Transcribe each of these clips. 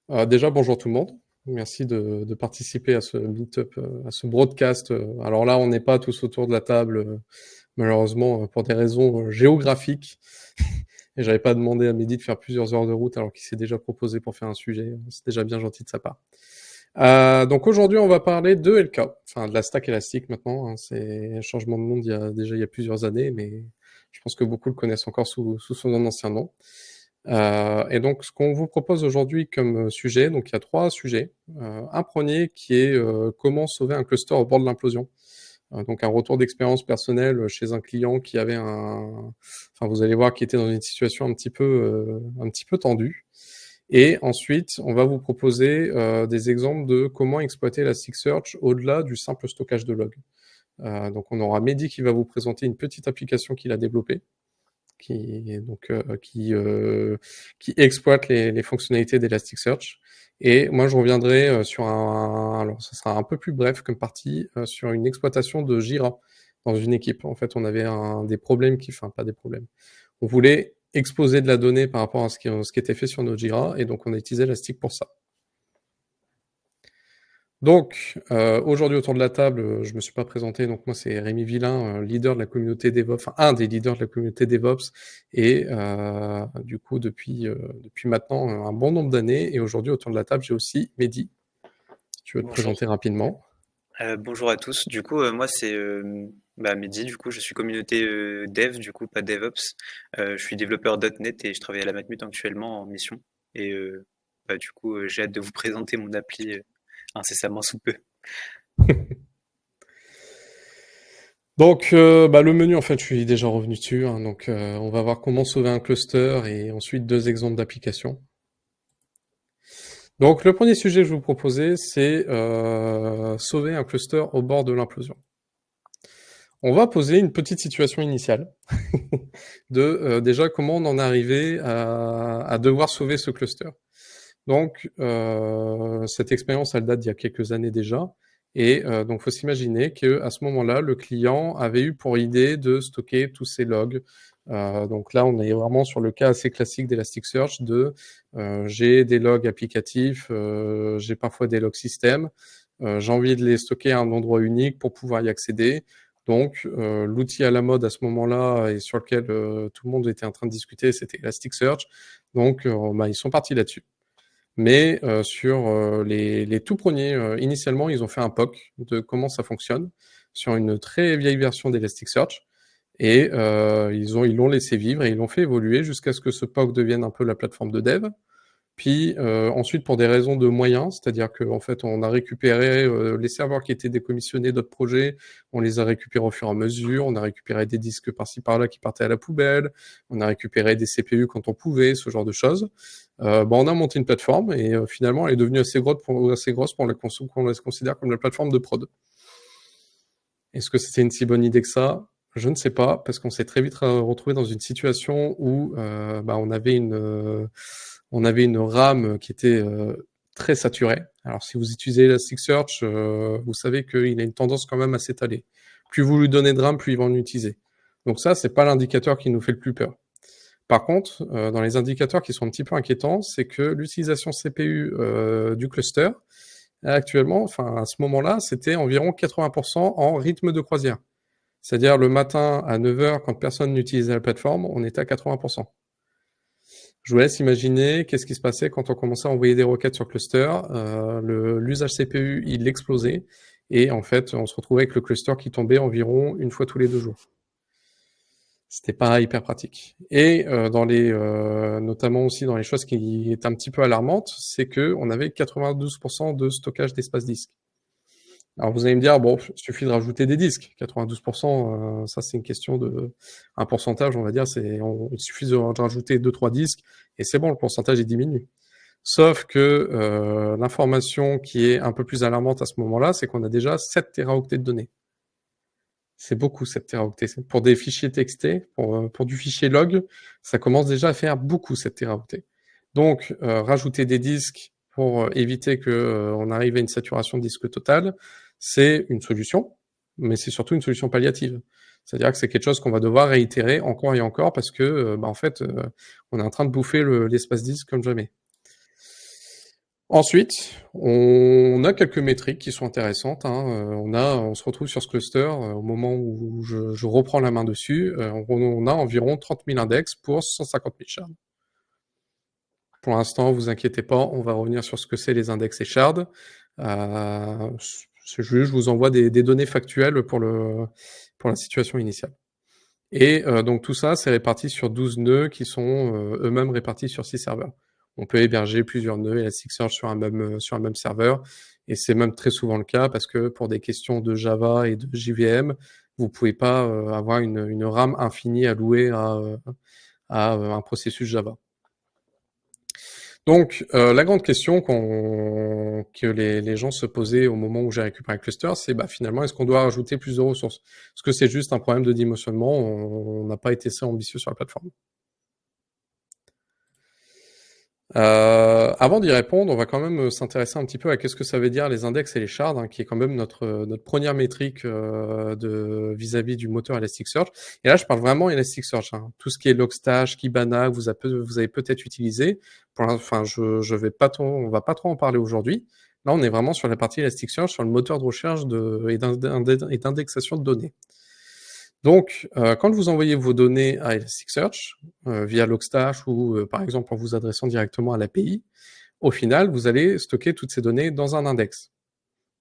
Déjà, bonjour tout le monde. Merci de participer à ce meet-up, à ce broadcast. Alors là, on n'est pas tous autour de la table, malheureusement, pour des raisons géographiques. Et j'avais pas demandé à Mehdi de faire plusieurs heures de route alors qu'il s'est déjà proposé pour faire un sujet. C'est déjà bien gentil de sa part. Donc aujourd'hui, on va parler de LK, enfin de la stack élastique maintenant. Hein. C'est un changement de nom il y a plusieurs années, mais je pense que beaucoup le connaissent encore sous son ancien nom. Et donc, ce qu'on vous propose aujourd'hui comme sujet, donc il y a trois sujets. Un premier qui est comment sauver un cluster au bord de l'implosion. Donc un retour d'expérience personnelle chez un client qui avait enfin vous allez voir, qui était dans une situation un petit peu tendue. Et ensuite, on va vous proposer des exemples de comment exploiter Elasticsearch au-delà du simple stockage de logs. Donc on aura Mehdi qui va vous présenter une petite application qu'il a développée qui exploite les fonctionnalités d'Elasticsearch. Et moi, je reviendrai sur alors ça sera un peu plus bref comme partie, sur une exploitation de Jira dans une équipe. En fait, on avait des problèmes enfin pas des problèmes. On voulait exposer de la donnée par rapport à ce qui était fait sur nos Jira, et donc on a utilisé Elastic pour ça. Donc, aujourd'hui autour de la table, je me suis pas présenté, donc moi c'est Rémi Villain, leader de la communauté DevOps, enfin un des leaders de la communauté DevOps, et du coup depuis maintenant un bon nombre d'années. Et aujourd'hui autour de la table j'ai aussi Mehdi. Tu veux te Bonjour. présenter rapidement? Bonjour à tous. Du coup, moi c'est Mehdi. Du coup, je suis communauté dev, du coup pas DevOps. Je suis développeur .NET et je travaille à la Matmut actuellement en mission. Et du coup, j'ai hâte de vous présenter mon appli incessamment sous peu. Donc le menu, en fait, je suis déjà revenu dessus, hein. Donc on va voir comment sauver un cluster et ensuite deux exemples d'applications. Donc le premier sujet que je vais vous proposer, c'est sauver un cluster au bord de l'implosion. On va poser une petite situation initiale de déjà comment on en est arrivé à devoir sauver ce cluster. Donc cette expérience, elle date d'il y a quelques années déjà. Et donc faut s'imaginer qu'à ce moment-là, le client avait eu pour idée de stocker tous ses logs. Donc là, on est vraiment sur le cas assez classique d'Elasticsearch de j'ai des logs applicatifs, j'ai parfois des logs système, j'ai envie de les stocker à un endroit unique pour pouvoir y accéder. Donc l'outil à la mode à ce moment-là et sur lequel tout le monde était en train de discuter, c'était Elasticsearch. Donc ils sont partis là-dessus. Mais sur les tout premiers, initialement, ils ont fait un POC de comment ça fonctionne sur une très vieille version d'Elasticsearch. Et ils l'ont laissé vivre et ils l'ont fait évoluer jusqu'à ce que ce POC devienne un peu la plateforme de dev. Puis ensuite, pour des raisons de moyens, c'est-à-dire qu'en fait, on a récupéré les serveurs qui étaient décommissionnés d'autres projets, on les a récupérés au fur et à mesure, on a récupéré des disques par-ci par-là qui partaient à la poubelle, on a récupéré des CPU quand on pouvait, ce genre de choses. On a monté une plateforme et finalement, elle est devenue assez grosse pour qu'on la considère comme la plateforme de prod. Est-ce que c'était une si bonne idée que ça? Je ne sais pas, parce qu'on s'est très vite retrouvé dans une situation où on avait une RAM qui était très saturée. Alors si vous utilisez Elasticsearch, vous savez qu'il a une tendance quand même à s'étaler. Plus vous lui donnez de RAM, plus il va en utiliser. Donc ça, c'est pas l'indicateur qui nous fait le plus peur. Par contre, dans les indicateurs qui sont un petit peu inquiétants, c'est que l'utilisation CPU du cluster, actuellement, enfin à ce moment-là, c'était environ 80% en rythme de croisière. C'est-à-dire le matin à 9h, quand personne n'utilisait la plateforme, on était à 80%. Je vous laisse imaginer qu'est-ce qui se passait quand on commençait à envoyer des requêtes sur cluster. L'usage CPU, il explosait. Et en fait, on se retrouvait avec le cluster qui tombait environ une fois tous les 2 jours. C'était pas hyper pratique. Et notamment aussi dans les choses qui est un petit peu alarmantes, c'est que on avait 92% de stockage d'espace disque. Alors vous allez me dire, bon, il suffit de rajouter des disques. 92%, ça c'est une question un pourcentage, on va dire, il suffit de rajouter 2-3 disques et c'est bon, le pourcentage est diminue. Sauf que l'information qui est un peu plus alarmante à ce moment-là, c'est qu'on a déjà 7 téraoctets de données. C'est beaucoup 7 téraoctets. Pour des fichiers textés, pour du fichier log, ça commence déjà à faire beaucoup 7 téraoctets. Donc rajouter des disques pour éviter que on arrive à une saturation de disque totale, c'est une solution, mais c'est surtout une solution palliative. C'est-à-dire que c'est quelque chose qu'on va devoir réitérer encore et encore parce que en fait on est en train de bouffer l'espace disque comme jamais. Ensuite, on a quelques métriques qui sont intéressantes, hein. On se retrouve sur ce cluster au moment où je reprends la main dessus. On a environ 30 000 index pour 150 000 shards. Pour l'instant, vous inquiétez pas, on va revenir sur ce que c'est les index et shards. C'est juste, je vous envoie des données factuelles pour la situation initiale. Et donc tout ça, c'est réparti sur 12 nœuds qui sont eux-mêmes répartis sur 6 serveurs. On peut héberger plusieurs nœuds Elasticsearch sur un même serveur, et c'est même très souvent le cas parce que pour des questions de Java et de JVM, vous pouvez pas avoir une RAM infinie allouée à un processus Java. Donc, la grande question que les gens se posaient au moment où j'ai récupéré le cluster, c'est finalement, est-ce qu'on doit rajouter plus de ressources? Est-ce que c'est juste un problème de dimensionnement? On n'a pas été assez ambitieux sur la plateforme. Avant d'y répondre, on va quand même s'intéresser un petit peu à qu'est-ce que ça veut dire les index et les shards, hein, qui est quand même notre première métrique vis-à-vis du moteur Elasticsearch. Et là, je parle vraiment Elasticsearch, hein. Tout ce qui est Logstash, Kibana, vous avez peut-être utilisé. Enfin, on va pas trop en parler aujourd'hui. Là, on est vraiment sur la partie Elasticsearch, sur le moteur de recherche et d'indexation de données. Donc, quand vous envoyez vos données à Elasticsearch via Logstash ou par exemple en vous adressant directement à l'API, au final, vous allez stocker toutes ces données dans un index.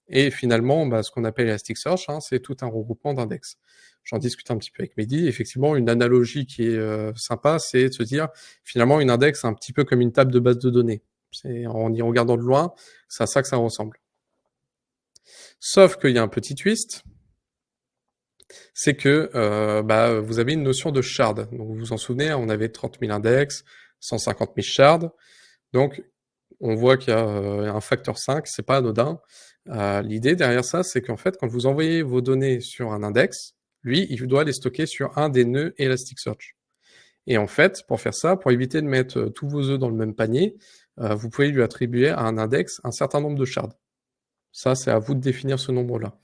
Et finalement, ce qu'on appelle Elasticsearch, hein, c'est tout un regroupement d'index. J'en discute un petit peu avec Mehdi. Effectivement, une analogie qui est sympa, c'est de se dire, finalement, une index, c'est un petit peu comme une table de base de données. En y regardant de loin, c'est à ça que ça ressemble. Sauf qu'il y a un petit twist, c'est que vous avez une notion de shard. Donc vous vous en souvenez, on avait 30 000 index, 150 000 shards. Donc on voit qu'il y a un facteur 5, c'est pas anodin. L'idée derrière ça, c'est qu'en fait, quand vous envoyez vos données sur un index, lui, il doit les stocker sur un des nœuds Elasticsearch. Et en fait, pour faire ça, pour éviter de mettre tous vos œufs dans le même panier, vous pouvez lui attribuer à un index un certain nombre de shards. Ça, c'est à vous de définir ce nombre-là.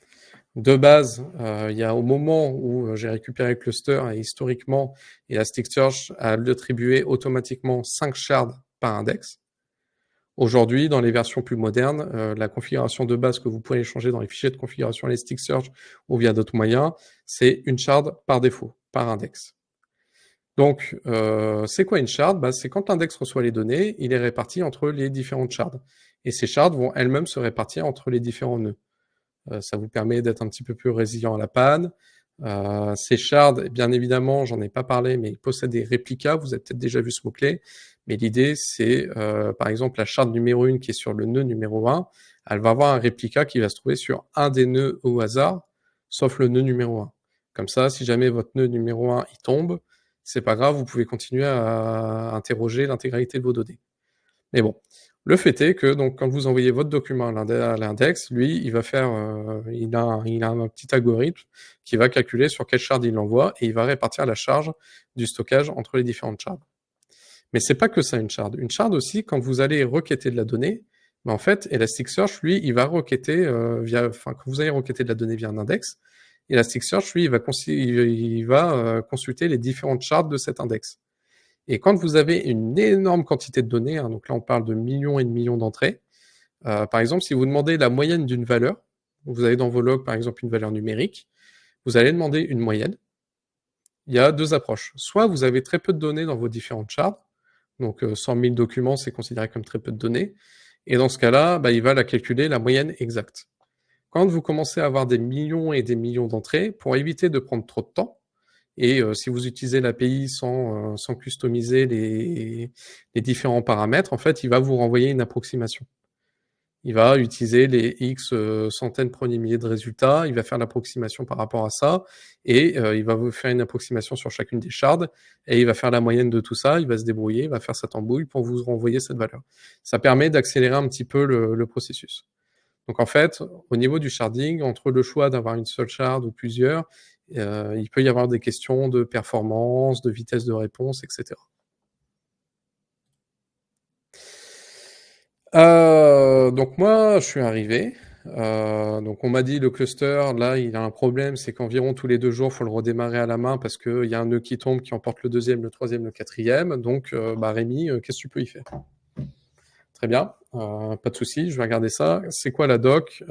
De base, il y a au moment où j'ai récupéré le cluster, et historiquement, Elasticsearch a attribué automatiquement 5 shards par index. Aujourd'hui, dans les versions plus modernes, la configuration de base que vous pouvez changer dans les fichiers de configuration Elasticsearch ou via d'autres moyens, c'est une shard par défaut, par index. Donc, c'est quoi une shard? C'est quand l'index reçoit les données, il est réparti entre les différentes shards. Et ces shards vont elles-mêmes se répartir entre les différents nœuds. Ça vous permet d'être un petit peu plus résilient à la panne. Ces shards, bien évidemment, j'en ai pas parlé, mais ils possèdent des réplicas. Vous avez peut-être déjà vu ce mot-clé. Mais l'idée, c'est, par exemple, la shard numéro 1 qui est sur le nœud numéro 1, elle va avoir un réplica qui va se trouver sur un des nœuds au hasard, sauf le nœud numéro 1. Comme ça, si jamais votre nœud numéro 1 il tombe, c'est pas grave, vous pouvez continuer à interroger l'intégralité de vos données. Mais bon, le fait est que donc quand vous envoyez votre document à l'index, lui, il va faire, il a un petit algorithme qui va calculer sur quelle shard il l'envoie et il va répartir la charge du stockage entre les différentes shards. Mais c'est pas que ça une shard. Une shard aussi, quand vous allez requêter de la donnée, en fait, Elasticsearch, lui, il va requêter quand vous allez requêter de la donnée via un index, Elasticsearch, lui, il va consulter les différentes shards de cet index. Et quand vous avez une énorme quantité de données, hein, donc là on parle de millions et de millions d'entrées, par exemple, si vous demandez la moyenne d'une valeur, vous avez dans vos logs par exemple une valeur numérique, vous allez demander une moyenne. Il y a deux approches. Soit vous avez très peu de données dans vos différentes shards, donc 100 000 documents, c'est considéré comme très peu de données, et dans ce cas-là, il va la calculer la moyenne exacte. Quand vous commencez à avoir des millions et des millions d'entrées, pour éviter de prendre trop de temps, et si vous utilisez l'API sans customiser les différents paramètres, en fait, il va vous renvoyer une approximation. Il va utiliser les X centaines premiers milliers de résultats, il va faire l'approximation par rapport à ça, et il va vous faire une approximation sur chacune des shards, et il va faire la moyenne de tout ça, il va se débrouiller, il va faire sa tambouille pour vous renvoyer cette valeur. Ça permet d'accélérer un petit peu le processus. Donc en fait, au niveau du sharding, entre le choix d'avoir une seule shard ou plusieurs, il peut y avoir des questions de performance, de vitesse de réponse, etc. Donc moi, je suis arrivé. Donc on m'a dit le cluster, là, il a un problème, c'est qu'environ tous les 2 jours, il faut le redémarrer à la main parce qu'il y a un nœud qui tombe, qui emporte le deuxième, le troisième, le quatrième. Donc Rémi, qu'est-ce que tu peux y faire? Très bien, pas de souci, je vais regarder ça. C'est quoi la doc?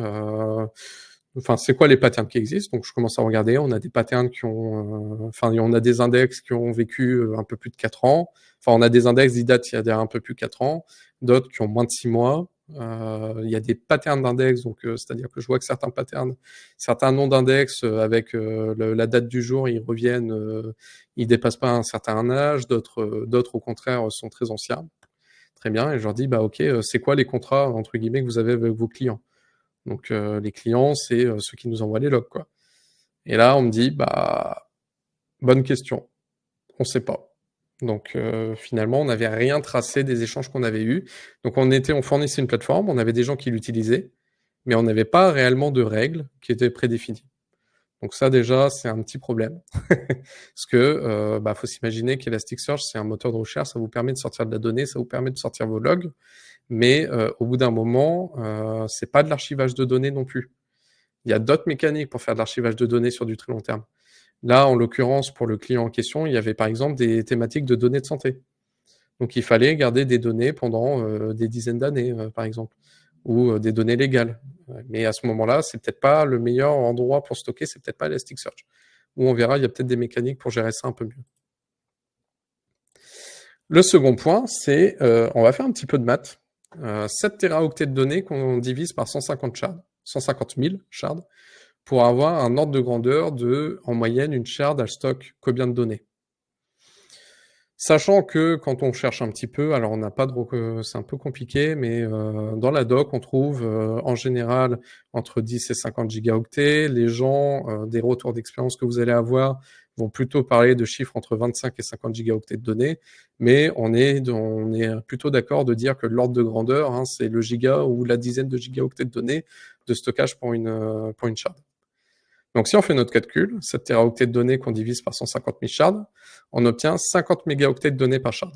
Enfin, c'est quoi les patterns qui existent? Donc, je commence à regarder. On a des patterns qui ont, enfin, on a des index qui ont vécu un peu plus de 4 ans. Enfin, on a des index qui datent il y a un peu plus de 4 ans, d'autres qui ont moins de 6 mois. Il y a des patterns d'index, donc c'est-à-dire que je vois que certains patterns, certains noms d'index avec la date du jour, ils reviennent, ils dépassent pas un certain âge. D'autres au contraire sont très anciens. Très bien, et je leur dis, bah ok, c'est quoi les contrats entre guillemets que vous avez avec vos clients? Donc les clients, c'est ceux qui nous envoient les logs, quoi. Et là, on me dit, bah bonne question, on sait pas. Donc finalement, on n'avait rien tracé des échanges qu'on avait eus. Donc on fournissait une plateforme, on avait des gens qui l'utilisaient, mais on n'avait pas réellement de règles qui étaient prédéfinies. Donc ça déjà, c'est un petit problème. Parce que bah, faut s'imaginer qu'Elasticsearch, c'est un moteur de recherche, ça vous permet de sortir de la donnée, ça vous permet de sortir vos logs, mais au bout d'un moment, c'est pas de l'archivage de données non plus. Il y a d'autres mécaniques pour faire de l'archivage de données sur du très long terme. Là, en l'occurrence, pour le client en question, il y avait par exemple des thématiques de données de santé. Donc il fallait garder des données pendant des dizaines d'années, par exemple, ou des données légales. Mais à ce moment-là, c'est peut-être pas le meilleur endroit pour stocker, c'est peut-être pas Elasticsearch. Ou on verra, il y a peut-être des mécaniques pour gérer ça un peu mieux. Le second point, c'est, on va faire un petit peu de maths. 7 téraoctets de données qu'on divise par 150 shards, 150 000 shards, pour avoir un ordre de grandeur de, en moyenne, une shard, elle stocke combien de données? Sachant que quand on cherche un petit peu, alors on n'a pas de, c'est un peu compliqué, mais dans la doc, on trouve en général entre 10 et 50 gigaoctets. Les gens, des retours d'expérience que vous allez avoir, vont plutôt parler de chiffres entre 25 et 50 gigaoctets de données, mais on est plutôt d'accord de dire que l'ordre de grandeur, hein, c'est le giga ou la dizaine de gigaoctets de données de stockage pour une shard. Donc si on fait notre calcul, 7 téraoctets de données qu'on divise par 150 000 shards, on obtient 50 mégaoctets de données par shard.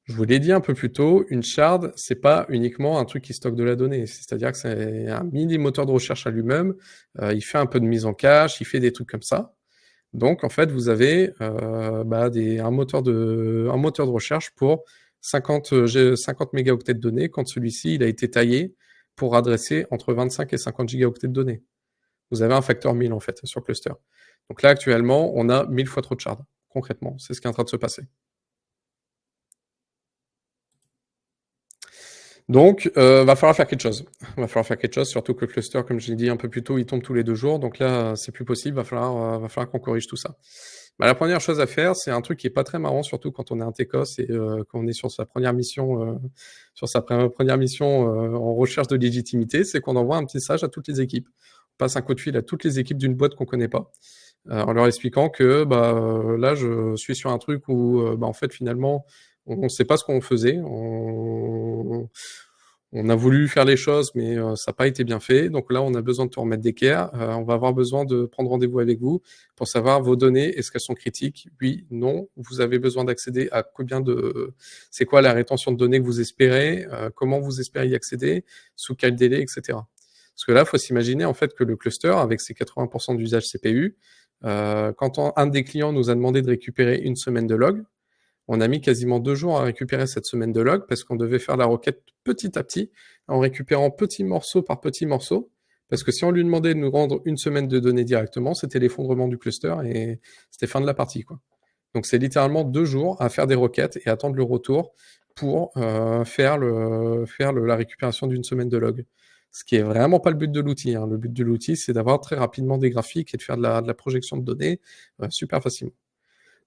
Je vous l'ai dit un peu plus tôt, une shard, c'est pas uniquement un truc qui stocke de la donnée, c'est-à-dire que c'est un mini moteur de recherche à lui-même, il fait un peu de mise en cache, il fait des trucs comme ça. Donc en fait, vous avez un moteur de recherche pour 50 mégaoctets de données quand celui-ci il a été taillé pour adresser entre 25 et 50 gigaoctets de données. Vous avez un facteur 1000 en fait sur cluster. Donc là actuellement, on a 1000 fois trop de shards. Concrètement, c'est ce qui est en train de se passer. Donc, va falloir faire quelque chose. Va falloir faire quelque chose, surtout que le cluster, comme je l'ai dit un peu plus tôt, il tombe tous les 2 jours. Donc là, c'est plus possible. Va falloir qu'on corrige tout ça. Bah, la première chose à faire, c'est un truc qui est pas très marrant, surtout quand on est un techos et quand on est sur sa première mission, en recherche de légitimité, c'est qu'on envoie un petit message à toutes les équipes. On passe un coup de fil à toutes les équipes d'une boîte qu'on connaît pas, en leur expliquant que là, je suis sur un truc où, en fait, finalement, on ne sait pas ce qu'on faisait. On a voulu faire les choses, mais ça n'a pas été bien fait. Donc là, on a besoin de te remettre d'équerre. On va avoir besoin de prendre rendez-vous avec vous pour savoir vos données, est-ce qu'elles sont critiques? Oui, non. Vous avez besoin d'accéder à combien de... C'est quoi la rétention de données que vous espérez? Comment vous espérez y accéder? Sous quel délai, etc. Parce que là, il faut s'imaginer en fait que le cluster, avec ses 80% d'usage CPU, quand un des clients nous a demandé de récupérer une semaine de log, on a mis quasiment 2 jours à récupérer cette semaine de log parce qu'on devait faire la requête petit à petit, en récupérant petit morceau par petit morceau. Parce que si on lui demandait de nous rendre une semaine de données directement, c'était l'effondrement du cluster et c'était fin de la partie, quoi. Donc c'est littéralement 2 jours à faire des requêtes et attendre le retour pour faire la récupération d'une semaine de log. Ce qui est vraiment pas le but de l'outil, hein. Le but de l'outil, c'est d'avoir très rapidement des graphiques et de faire de la projection de données super facilement.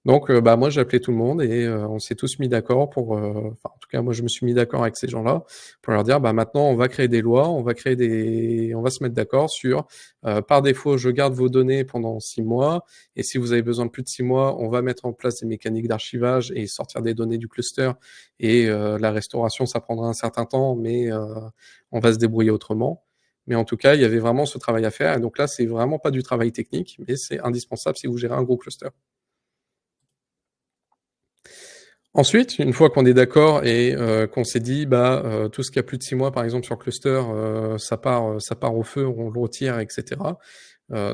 Donc, moi, j'ai appelé tout le monde et on s'est tous mis d'accord pour, enfin, en tout cas, moi, je me suis mis d'accord avec ces gens-là pour leur dire, maintenant, on va créer des lois, on va se mettre d'accord sur, par défaut, je garde vos données pendant 6 mois et si vous avez besoin de plus de 6 mois, on va mettre en place des mécaniques d'archivage et sortir des données du cluster et la restauration, ça prendra un certain temps, mais on va se débrouiller autrement. Mais en tout cas, il y avait vraiment ce travail à faire et donc là, c'est vraiment pas du travail technique, mais c'est indispensable si vous gérez un gros cluster. Ensuite, une fois qu'on est d'accord et qu'on s'est dit tout ce qui a plus de 6 mois, par exemple sur cluster, ça part au feu, on le retire, etc.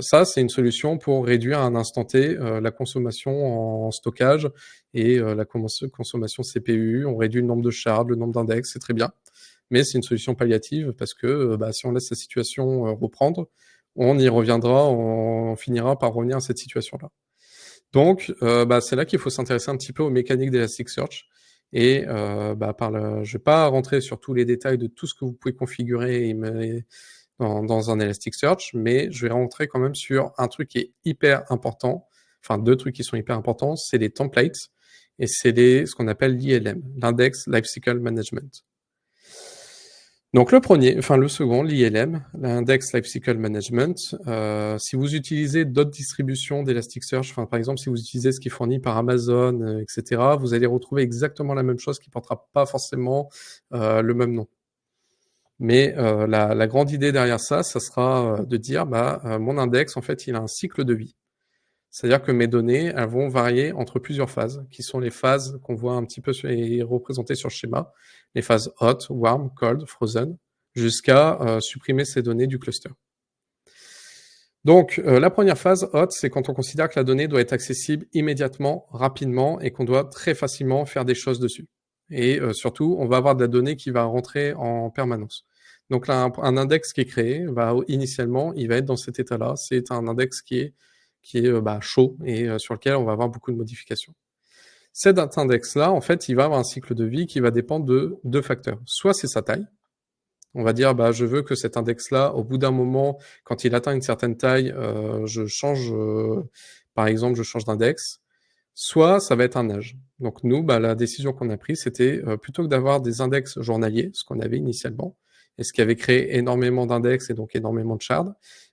Ça, c'est une solution pour réduire à un instant T la consommation en stockage et la consommation CPU. On réduit le nombre de shards, le nombre d'index, c'est très bien. Mais c'est une solution palliative parce que si on laisse la situation reprendre, on y reviendra, on finira par revenir à cette situation-là. Donc, c'est là qu'il faut s'intéresser un petit peu aux mécaniques d'Elasticsearch. Et je vais pas rentrer sur tous les détails de tout ce que vous pouvez configurer dans un Elasticsearch, mais je vais rentrer quand même sur un truc qui est hyper important, enfin deux trucs qui sont hyper importants, c'est les templates et c'est ce qu'on appelle l'ILM, l'Index Lifecycle Management. Donc le second, l'ILM, l'Index Lifecycle Management, si vous utilisez d'autres distributions d'Elasticsearch, par exemple si vous utilisez ce qui est fourni par Amazon, etc., vous allez retrouver exactement la même chose qui portera pas forcément le même nom. Mais la grande idée derrière ça sera de dire mon index, en fait, il a un cycle de vie. C'est-à-dire que mes données, elles vont varier entre plusieurs phases, qui sont les phases qu'on voit un petit peu représentées sur le schéma, les phases hot, warm, cold, frozen, jusqu'à supprimer ces données du cluster. Donc, la première phase hot, c'est quand on considère que la donnée doit être accessible immédiatement, rapidement, et qu'on doit très facilement faire des choses dessus. Et surtout, on va avoir de la donnée qui va rentrer en permanence. Donc là, un index qui est créé, initialement, il va être dans cet état-là. C'est un index qui est chaud et sur lequel on va avoir beaucoup de modifications. Cet index-là, en fait, il va avoir un cycle de vie qui va dépendre de deux facteurs. Soit c'est sa taille. On va dire, je veux que cet index-là, au bout d'un moment, quand il atteint une certaine taille, je change, par exemple, je change d'index. Soit ça va être un âge. Donc nous, la décision qu'on a prise, c'était plutôt que d'avoir des index journaliers, ce qu'on avait initialement, et ce qui avait créé énormément d'index et donc énormément de shards,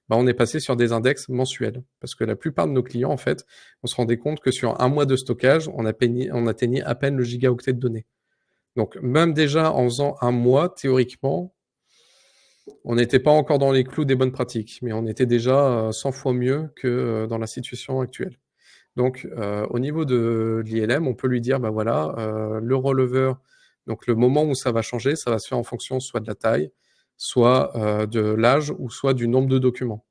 on est passé sur des index mensuels. Parce que la plupart de nos clients, en fait, on se rendait compte que sur un mois de stockage, on atteignait à peine le gigaoctet de données. Donc même déjà en faisant un mois, théoriquement, on n'était pas encore dans les clous des bonnes pratiques, mais on était déjà 100 fois mieux que dans la situation actuelle. Donc, au niveau de l'ILM, on peut lui dire, le rollover, donc le moment où ça va changer, ça va se faire en fonction soit de la taille, soit de l'âge, ou soit du nombre de documents.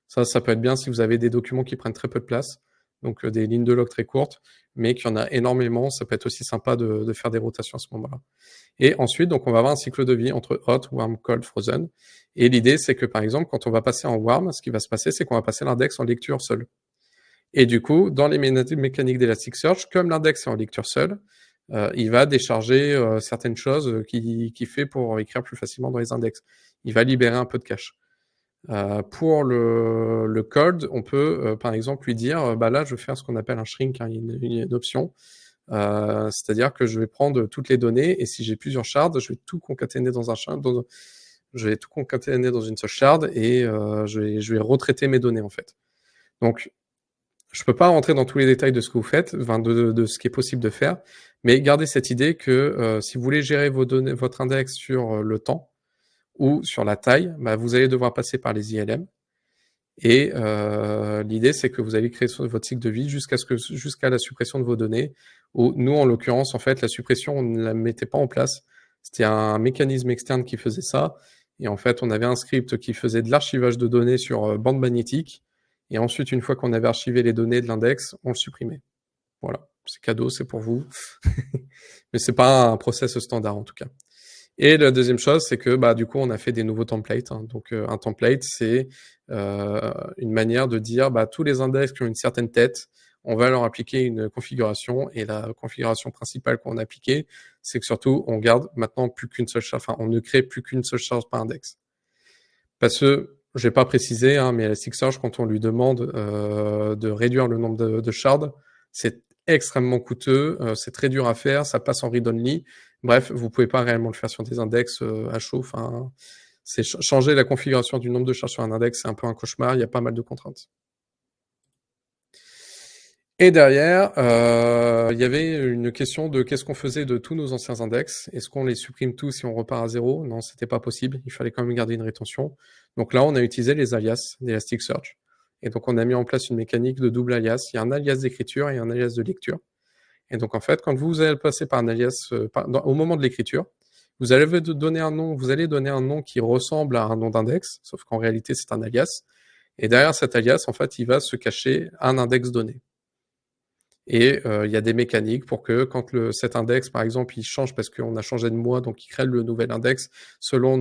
Ça peut être bien si vous avez des documents qui prennent très peu de place, donc des lignes de log très courtes, mais qu'il y en a énormément, ça peut être aussi sympa de faire des rotations à ce moment-là. Et ensuite, donc on va avoir un cycle de vie entre hot, warm, cold, frozen. Et l'idée, c'est que par exemple, quand on va passer en warm, ce qui va se passer, c'est qu'on va passer l'index en lecture seule. Et du coup, dans les mécaniques d'Elasticsearch, comme l'index est en lecture seule, il va décharger certaines choses qu'il fait pour écrire plus facilement dans les index. Il va libérer un peu de cache. Pour le code, on peut par exemple lui dire, là je vais faire ce qu'on appelle un shrink, hein, une option. C'est-à-dire que je vais prendre toutes les données et si j'ai plusieurs shards, je vais tout concaténer dans un shard, je vais tout concaténer dans une seule shard et je vais retraiter mes données en fait. Donc je peux pas rentrer dans tous les détails de ce que vous faites, de ce qui est possible de faire, mais gardez cette idée que si vous voulez gérer vos données, votre index sur le temps ou sur la taille, vous allez devoir passer par les ILM. Et l'idée, c'est que vous allez créer votre cycle de vie jusqu'à la suppression de vos données. Où nous, en l'occurrence, en fait, la suppression, on ne la mettait pas en place. C'était un mécanisme externe qui faisait ça. Et en fait, on avait un script qui faisait de l'archivage de données sur bande magnétique. Et ensuite, une fois qu'on avait archivé les données de l'index, on le supprimait. Voilà, c'est cadeau, c'est pour vous. Mais c'est pas un process standard en tout cas. Et la deuxième chose, c'est que du coup, on a fait des nouveaux templates. Hein. Donc, un template, c'est une manière de dire tous les index qui ont une certaine tête, on va leur appliquer une configuration. Et la configuration principale qu'on a appliquée, c'est que surtout, on garde maintenant plus qu'une seule charge. Enfin, on ne crée plus qu'une seule charge par index. Parce que je vais pas préciser, hein, mais Elasticsearch, quand on lui demande de réduire le nombre de shards, c'est extrêmement coûteux, c'est très dur à faire, ça passe en read-only. Bref, vous pouvez pas réellement le faire sur des index à chaud. Enfin, c'est changer la configuration du nombre de charges sur un index, c'est un peu un cauchemar. Il y a pas mal de contraintes. Et derrière, il y avait une question de qu'est-ce qu'on faisait de tous nos anciens index. Est-ce qu'on les supprime tous et on repart à zéro? Non, c'était pas possible. Il fallait quand même garder une rétention. Donc là, on a utilisé les alias d'Elasticsearch. Et donc, on a mis en place une mécanique de double alias. Il y a un alias d'écriture et un alias de lecture. Et donc, en fait, quand vous allez passer par un alias au moment de l'écriture, vous allez donner un nom qui ressemble à un nom d'index, sauf qu'en réalité, c'est un alias. Et derrière cet alias, en fait, il va se cacher un index donné. Et il y a des mécaniques pour que quand cet index, par exemple, il change parce qu'on a changé de mois, donc il crée le nouvel index selon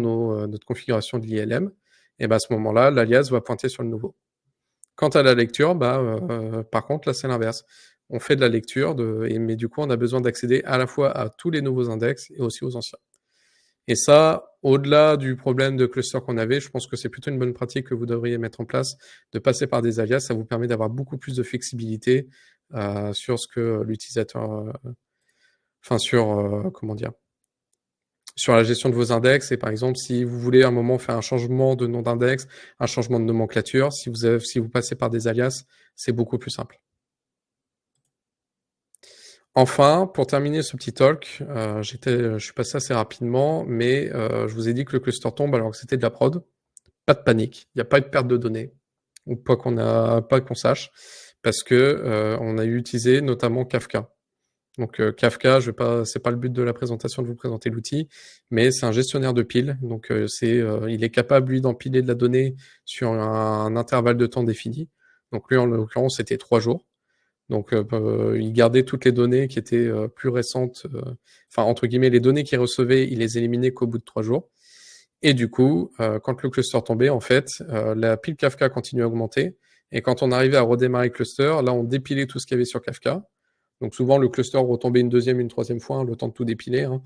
notre configuration de l'ILM, et ben à ce moment-là, l'alias va pointer sur le nouveau. Quant à la lecture, par contre, là, c'est l'inverse. On fait de la lecture, mais du coup, on a besoin d'accéder à la fois à tous les nouveaux index et aussi aux anciens. Et ça, au-delà du problème de cluster qu'on avait, je pense que c'est plutôt une bonne pratique que vous devriez mettre en place, de passer par des alias. Ça vous permet d'avoir beaucoup plus de flexibilité sur ce que l'utilisateur, comment dire, sur la gestion de vos index. Et par exemple, si vous voulez à un moment faire un changement de nom d'index, un changement de nomenclature, si vous passez par des alias, c'est beaucoup plus simple. Enfin, pour terminer ce petit talk, je suis passé assez rapidement, mais je vous ai dit que le cluster tombe alors que c'était de la prod. Pas de panique, il n'y a pas eu de perte de données, ou pas qu'on sache, parce que on a utilisé notamment Kafka. Donc Kafka, c'est pas le but de la présentation de vous présenter l'outil, mais c'est un gestionnaire de piles. Donc il est capable lui d'empiler de la donnée sur un intervalle de temps défini. Donc lui en l'occurrence c'était 3 jours. Donc il gardait toutes les données qui étaient plus récentes, enfin entre guillemets les données qu'il recevait, il les éliminait qu'au bout de 3 jours. Et du coup, quand le cluster tombait, en fait, la pile Kafka continuait à augmenter. Et quand on arrivait à redémarrer le cluster, là, on dépilait tout ce qu'il y avait sur Kafka. Donc souvent, le cluster retombait une deuxième, une troisième fois, hein, le temps de tout dépiler, hein,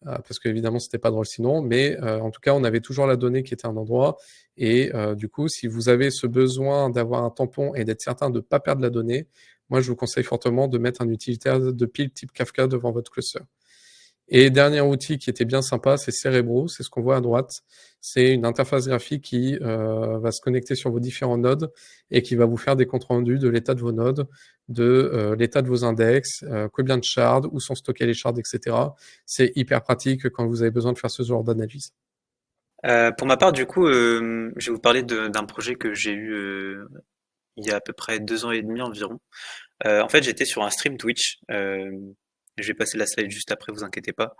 parce qu'évidemment, c'était pas drôle sinon. Mais en tout cas, on avait toujours la donnée qui était à un endroit. Et du coup, si vous avez ce besoin d'avoir un tampon et d'être certain de ne pas perdre la donnée, moi, je vous conseille fortement de mettre un utilitaire de pile type Kafka devant votre cluster. Et dernier outil qui était bien sympa, c'est Cerebro, c'est ce qu'on voit à droite. C'est une interface graphique qui va se connecter sur vos différents nodes et qui va vous faire des comptes rendus de l'état de vos nodes, de l'état de vos index, combien de shards, où sont stockés les shards, etc. C'est hyper pratique quand vous avez besoin de faire ce genre d'analyse. Pour ma part, du coup, je vais vous parler d'un projet que j'ai eu il y a à peu près 2 ans et demi environ. En fait, j'étais sur un stream Twitch. Je vais passer la slide juste après, vous inquiétez pas.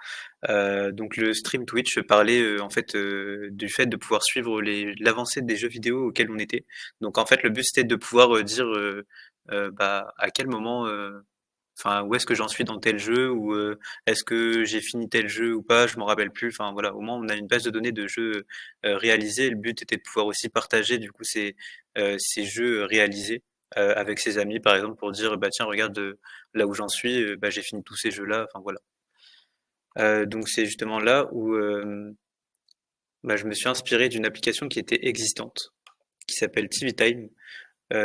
Donc le stream Twitch parlait en fait du fait de pouvoir suivre l'avancée des jeux vidéo auxquels on était. Donc en fait, le but c'était de pouvoir dire bah, à quel moment, enfin où est-ce que j'en suis dans tel jeu ou est-ce que j'ai fini tel jeu ou pas, je m'en rappelle plus. Enfin voilà, au moins on a une base de données de jeux réalisés. Le but était de pouvoir aussi partager du coup ces jeux réalisés avec ses amis par exemple pour dire bah tiens regarde là où j'en suis, bah, j'ai fini tous ces jeux-là. Enfin voilà. Donc c'est justement là où bah, je me suis inspiré d'une application qui était existante, qui s'appelle TV Time.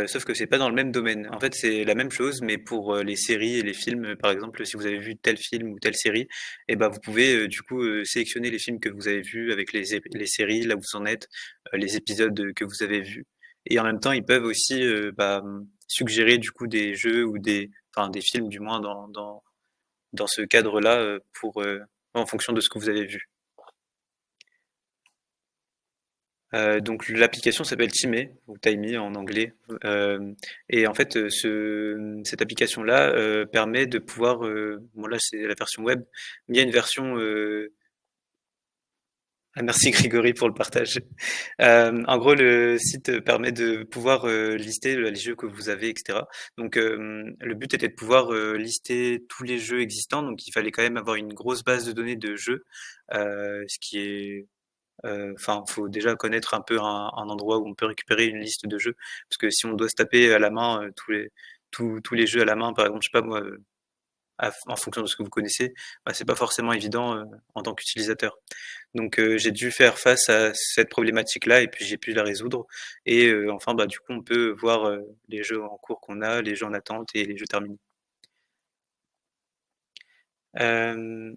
Sauf que c'est pas dans le même domaine. En fait, c'est la même chose, mais pour les séries et les films, par exemple, si vous avez vu tel film ou telle série, et ben vous pouvez du coup sélectionner les films que vous avez vus avec les séries, là où vous en êtes, les épisodes que vous avez vus. Et en même temps, ils peuvent aussi bah, suggérer du coup des jeux ou enfin des films du moins dans ce cadre-là en fonction de ce que vous avez vu. Donc l'application s'appelle Timey ou Timey en anglais. Et en fait, cette application-là permet de pouvoir, bon là c'est la version web, mais il y a une version. Ah, merci Grégory pour le partage. En gros, le site permet de pouvoir lister les jeux que vous avez, etc. Donc le but était de pouvoir lister tous les jeux existants. Donc il fallait quand même avoir une grosse base de données de jeux, ce qui est enfin, faut déjà connaître un peu un endroit où on peut récupérer une liste de jeux, parce que si on doit se taper à la main tous les jeux à la main, par exemple, je sais pas moi, en fonction de ce que vous connaissez, bah, c'est pas forcément évident en tant qu'utilisateur. Donc j'ai dû faire face à cette problématique-là et puis j'ai pu la résoudre. Et enfin, bah, du coup, on peut voir les jeux en cours qu'on a, les jeux en attente et les jeux terminés. Euh,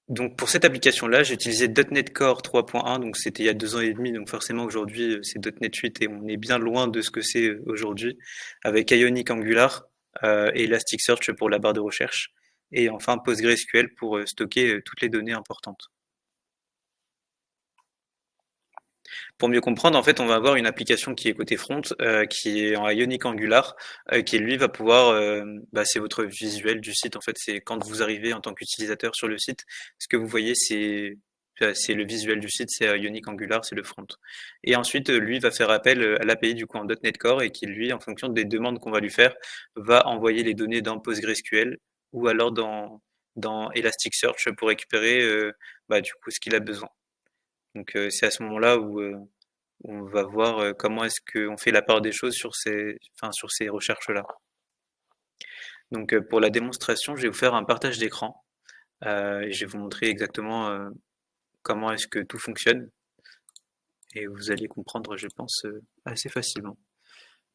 Donc pour cette application-là, j'ai utilisé .NET Core 3.1, donc c'était il y a 2 ans et demi, donc forcément aujourd'hui c'est .NET 8 et on est bien loin de ce que c'est aujourd'hui, avec Ionic Angular et Elasticsearch pour la barre de recherche, et enfin PostgreSQL pour stocker toutes les données importantes. Pour mieux comprendre, en fait, on va avoir une application qui est côté front, qui est en Ionic Angular, qui lui va pouvoir, bah, c'est votre visuel du site. En fait, c'est quand vous arrivez en tant qu'utilisateur sur le site, ce que vous voyez, c'est C'est le visuel du site, c'est Ionic Angular, c'est le front. Et ensuite, lui va faire appel à l'API du coup en .NET Core et qui lui, en fonction des demandes qu'on va lui faire, va envoyer les données dans PostgreSQL ou alors dans Elasticsearch pour récupérer du coup ce qu'il a besoin. Donc c'est à ce moment-là où on va voir comment est-ce qu'on fait la part des choses sur ces recherches-là. Donc pour la démonstration, je vais vous faire un partage d'écran et je vais vous montrer exactement comment est-ce que tout fonctionne et vous allez comprendre, je pense, assez facilement.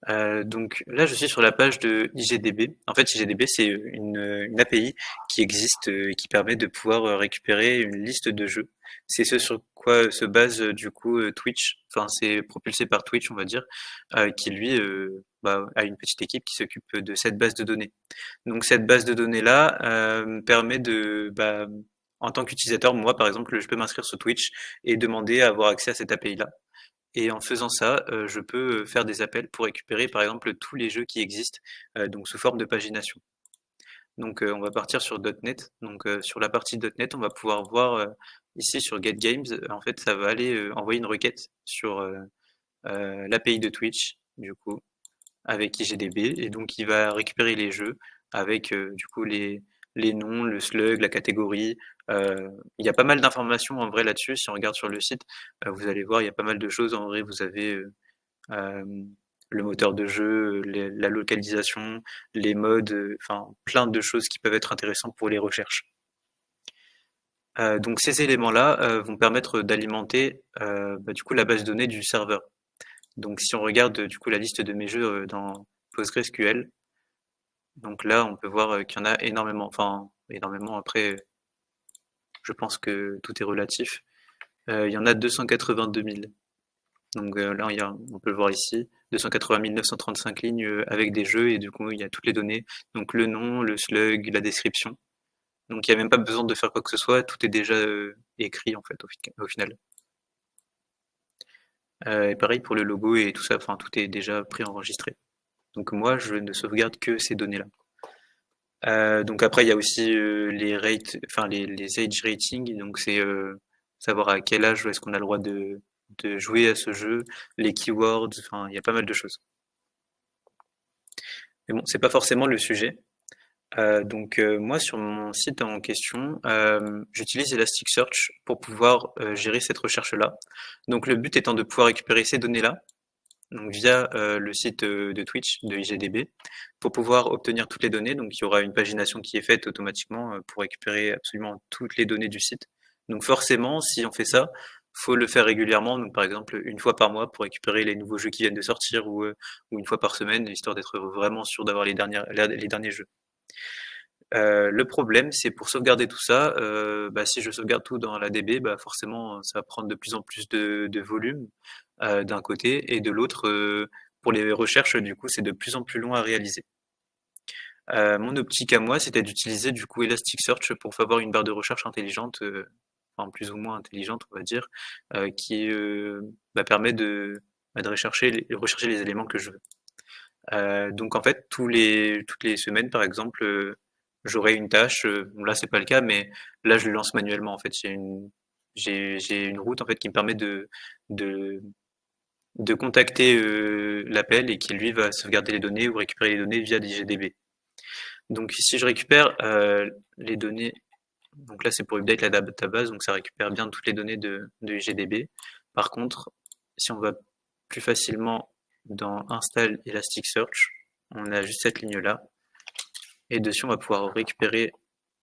Donc là, je suis sur la page de IGDB. En fait, IGDB, c'est une API qui existe et qui permet de pouvoir récupérer une liste de jeux. C'est ce sur quoi se base du coup Twitch. Enfin, c'est propulsé par Twitch, on va dire, qui lui a une petite équipe qui s'occupe de cette base de données. Donc cette base de données-là permet en tant qu'utilisateur, moi par exemple, je peux m'inscrire sur Twitch et demander à avoir accès à cette API-là. Et en faisant ça, je peux faire des appels pour récupérer par exemple tous les jeux qui existent, donc sous forme de pagination. Donc on va partir sur .NET. Donc sur la partie .NET, on va pouvoir voir ici sur GetGames, en fait ça va aller envoyer une requête sur l'API de Twitch, du coup, avec IGDB, et donc il va récupérer les jeux avec du coup les noms, le slug, la catégorie. Il y a pas mal d'informations en vrai là-dessus. Si on regarde sur le site, vous allez voir, il y a pas mal de choses. En vrai, vous avez le moteur de jeu, la localisation, les modes, enfin plein de choses qui peuvent être intéressantes pour les recherches. Donc ces éléments-là vont permettre d'alimenter du coup la base de données du serveur. Donc si on regarde du coup la liste de mes jeux dans PostgreSQL, donc là on peut voir qu'il y en a énormément. Enfin énormément, après je pense que tout est relatif. Il y en a 282 000. Donc là on peut le voir ici, 280 935 lignes avec des jeux et du coup il y a toutes les données. Donc le nom, le slug, la description. Donc il n'y a même pas besoin de faire quoi que ce soit, tout est déjà écrit en fait au final. Et pareil pour le logo et tout ça, enfin tout est déjà préenregistré. Donc moi je ne sauvegarde que ces données-là. Donc après il y a aussi les rates, enfin les age ratings, donc c'est savoir à quel âge est-ce qu'on a le droit de jouer à ce jeu, les keywords, enfin il y a pas mal de choses. Mais bon, c'est pas forcément le sujet. Donc moi sur mon site en question, j'utilise Elasticsearch pour pouvoir gérer cette recherche-là. Donc le but étant de pouvoir récupérer ces données-là, donc via le site de Twitch de IGDB, pour pouvoir obtenir toutes les données. Donc il y aura une pagination qui est faite automatiquement pour récupérer absolument toutes les données du site. Donc forcément, si on fait ça, faut le faire régulièrement. Donc par exemple une fois par mois pour récupérer les nouveaux jeux qui viennent de sortir ou une fois par semaine, histoire d'être vraiment sûr d'avoir les derniers jeux. Le problème, c'est pour sauvegarder tout ça, si je sauvegarde tout dans la DB, forcément, ça va prendre de plus en plus de volume d'un côté, et de l'autre, pour les recherches, du coup, c'est de plus en plus long à réaliser. Mon optique à moi, c'était d'utiliser du coup Elasticsearch pour avoir une barre de recherche intelligente, enfin plus ou moins intelligente, on va dire, qui permet de rechercher les éléments que je veux. Donc en fait, toutes les semaines, par exemple, j'aurai une tâche. Bon, là, c'est pas le cas, mais là, je le lance manuellement. En fait, j'ai une route en fait qui me permet de, de contacter l'appel et qui lui va sauvegarder les données ou récupérer les données via DGDB. Donc si je récupère les données, donc là c'est pour update la database, donc ça récupère bien toutes les données de IGDB. Par contre, si on va plus facilement dans Install Elasticsearch, on a juste cette ligne-là. Et dessus, on va pouvoir récupérer.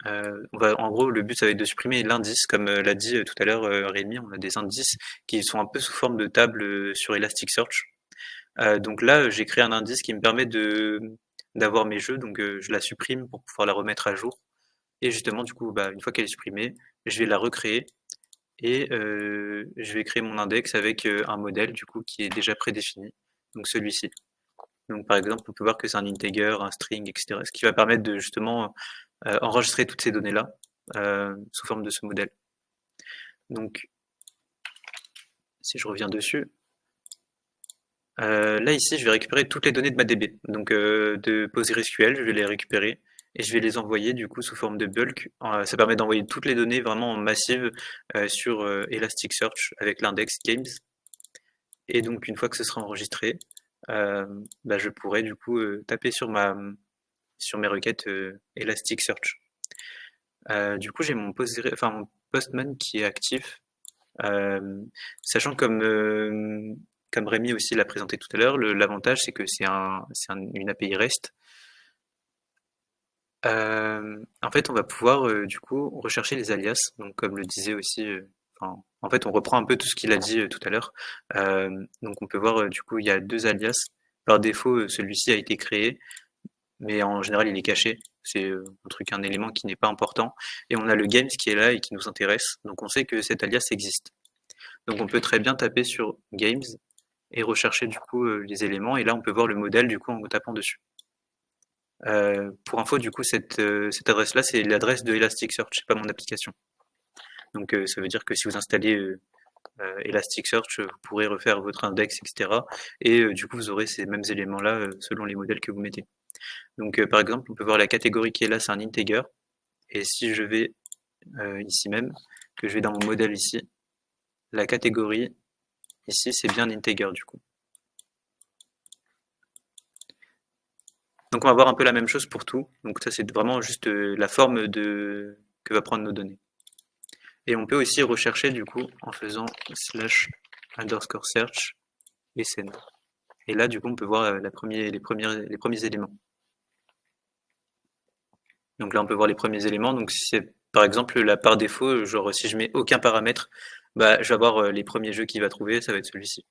En gros, le but, ça va être de supprimer l'indice, comme l'a dit tout à l'heure Rémi. On a des indices qui sont un peu sous forme de table sur Elasticsearch. Donc là, j'ai créé un indice qui me permet d'avoir mes jeux. Donc je la supprime pour pouvoir la remettre à jour. Et justement, du coup, une fois qu'elle est supprimée, je vais la recréer et je vais créer mon index avec un modèle du coup qui est déjà prédéfini, donc celui-ci. Donc par exemple, on peut voir que c'est un integer, un string, etc. Ce qui va permettre de justement enregistrer toutes ces données-là sous forme de ce modèle. Donc si je reviens dessus, là ici je vais récupérer toutes les données de ma DB. Donc de PostgreSQL, je vais les récupérer et je vais les envoyer du coup sous forme de bulk. Ça permet d'envoyer toutes les données vraiment en massive sur Elasticsearch avec l'index games. Et donc une fois que ce sera enregistré, bah, je pourrai du coup taper sur mes requêtes Elasticsearch. Du coup, j'ai mon Postman qui est actif. Euh, Sachant comme Rémi aussi l'a présenté tout à l'heure, l'avantage c'est que une API REST. En fait, on va pouvoir du coup rechercher les alias. Donc, comme le disait aussi, en fait, on reprend un peu tout ce qu'il a dit tout à l'heure. Donc, on peut voir du coup, il y a deux alias. Par défaut, celui-ci a été créé, mais en général, il est caché. C'est un élément qui n'est pas important. Et on a le games qui est là et qui nous intéresse. Donc, on sait que cet alias existe. Donc, on peut très bien taper sur games et rechercher du coup les éléments. Et là, on peut voir le modèle du coup en tapant dessus. Pour info, du coup, cette adresse-là, c'est l'adresse de Elasticsearch, c'est pas mon application. Donc, ça veut dire que si vous installez Elasticsearch, vous pourrez refaire votre index, etc. Et du coup, vous aurez ces mêmes éléments-là selon les modèles que vous mettez. Donc, par exemple, on peut voir la catégorie qui est là, c'est un integer. Et si je vais ici même, que je vais dans mon modèle ici, la catégorie ici, c'est bien un integer du coup. Donc, on va voir un peu la même chose pour tout. Donc, ça, c'est vraiment juste la forme que va prendre nos données. Et on peut aussi rechercher du coup en faisant /_search et send. Et là, du coup, on peut voir les premiers éléments. Donc là, on peut voir les premiers éléments. Donc si c'est par exemple là par défaut, genre si je mets aucun paramètre, bah je vais avoir les premiers jeux qu'il va trouver, ça va être celui-ci.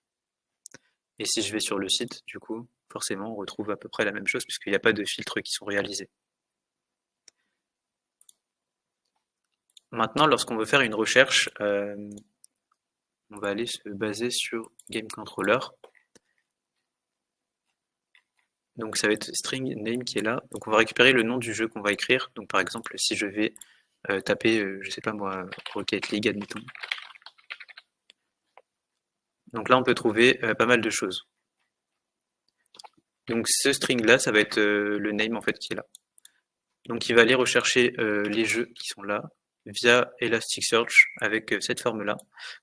Et si je vais sur le site, du coup, forcément, on retrouve à peu près la même chose puisqu'il n'y a pas de filtres qui sont réalisés. Maintenant, lorsqu'on veut faire une recherche, on va aller se baser sur Game Controller. Donc ça va être string name qui est là. Donc on va récupérer le nom du jeu qu'on va écrire. Donc par exemple, si je vais taper, je sais pas moi, Rocket League, admettons. Donc là, on peut trouver pas mal de choses. Donc ce string là, ça va être le name en fait qui est là. Donc il va aller rechercher les jeux qui sont là via Elasticsearch avec cette forme là.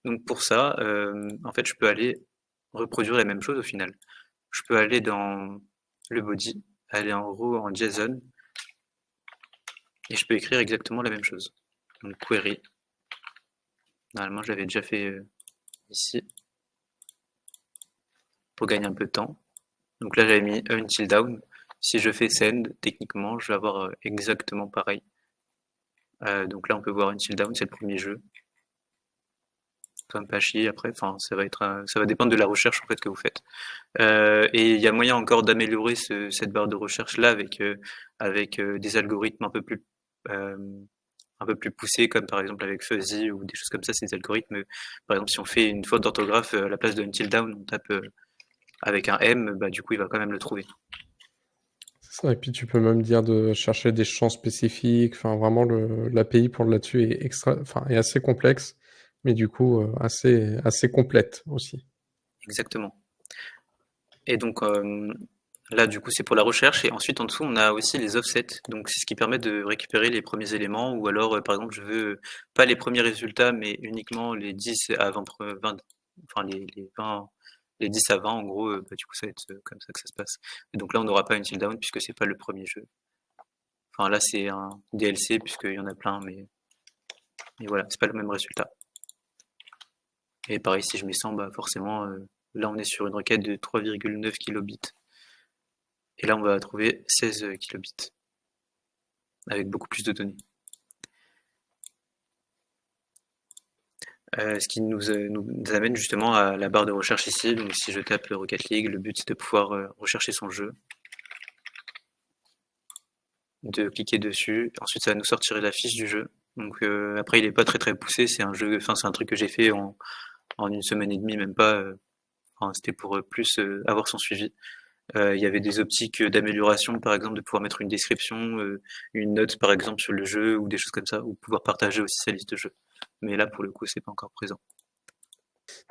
Donc pour ça, en fait, je peux aller reproduire la même chose au final. Je peux aller dans le body, aller en row en JSON et je peux écrire exactement la même chose. Donc query. Normalement, je l'avais déjà fait ici pour gagner un peu de temps. Donc là, j'avais mis until down. Si je fais send, techniquement, je vais avoir exactement pareil. Donc là, on peut voir until down, c'est le premier jeu. Comme pas chier après, enfin, ça va dépendre de la recherche en fait que vous faites. Et il y a moyen encore d'améliorer cette barre de recherche là avec des algorithmes euh, un peu plus poussés, comme par exemple avec Fuzzy ou des choses comme ça. C'est des algorithmes. Par exemple, si on fait une faute d'orthographe à la place de until down, on tape avec un M, bah du coup, il va quand même le trouver. C'est ça, et puis tu peux même dire de chercher des champs spécifiques. Enfin, vraiment, l'API pour là-dessus est assez complexe, mais du coup, assez complète aussi. Exactement. Et donc là, du coup, c'est pour la recherche. Et ensuite, en dessous, on a aussi les offsets. Donc, c'est ce qui permet de récupérer les premiers éléments. Ou alors, par exemple, je veux pas les premiers résultats, mais uniquement les 10 à 20, enfin les 20, les 10 à 20, en gros, bah, du coup, ça va être comme ça que ça se passe. Et donc là, on n'aura pas une down puisque c'est pas le premier jeu. Enfin, là, c'est un DLC puisqu'il y en a plein, mais voilà, c'est pas le même résultat. Et pareil, si je mets 100, bah forcément, là, on est sur une requête de 3,9 kilobits. Et là, on va trouver 16 kilobits, avec beaucoup plus de données. Ce qui nous amène justement à la barre de recherche ici. Donc si je tape Rocket League, le but c'est de pouvoir rechercher son jeu, de cliquer dessus. Ensuite, ça va nous sortir la fiche du jeu. Donc après, il est pas très très poussé. C'est un truc que j'ai fait en une semaine et demie, même pas. C'était pour plus avoir son suivi. Il y avait des optiques d'amélioration, par exemple, de pouvoir mettre une description, une note, par exemple, sur le jeu ou des choses comme ça, ou pouvoir partager aussi sa liste de jeux. Mais là, pour le coup, c'est pas encore présent.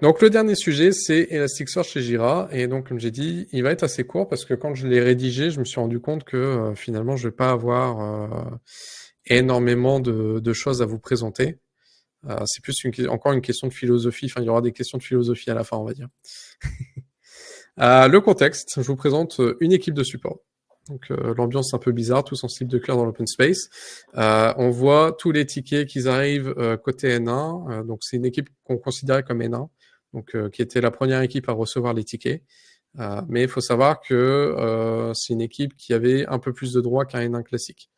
Donc le dernier sujet, c'est Elasticsearch et Jira. Et donc, comme j'ai dit, il va être assez court parce que quand je l'ai rédigé, je me suis rendu compte que finalement, je vais pas avoir énormément de choses à vous présenter. C'est plus encore une question de philosophie. Enfin, il y aura des questions de philosophie à la fin, on va dire. Le contexte, je vous présente une équipe de support. Donc l'ambiance est un peu bizarre, tous en slip de clair dans l'open space. On voit tous les tickets qui arrivent côté N1. Donc c'est une équipe qu'on considérait comme N1, donc qui était la première équipe à recevoir les tickets. Mais il faut savoir que c'est une équipe qui avait un peu plus de droits qu'un N1 classique.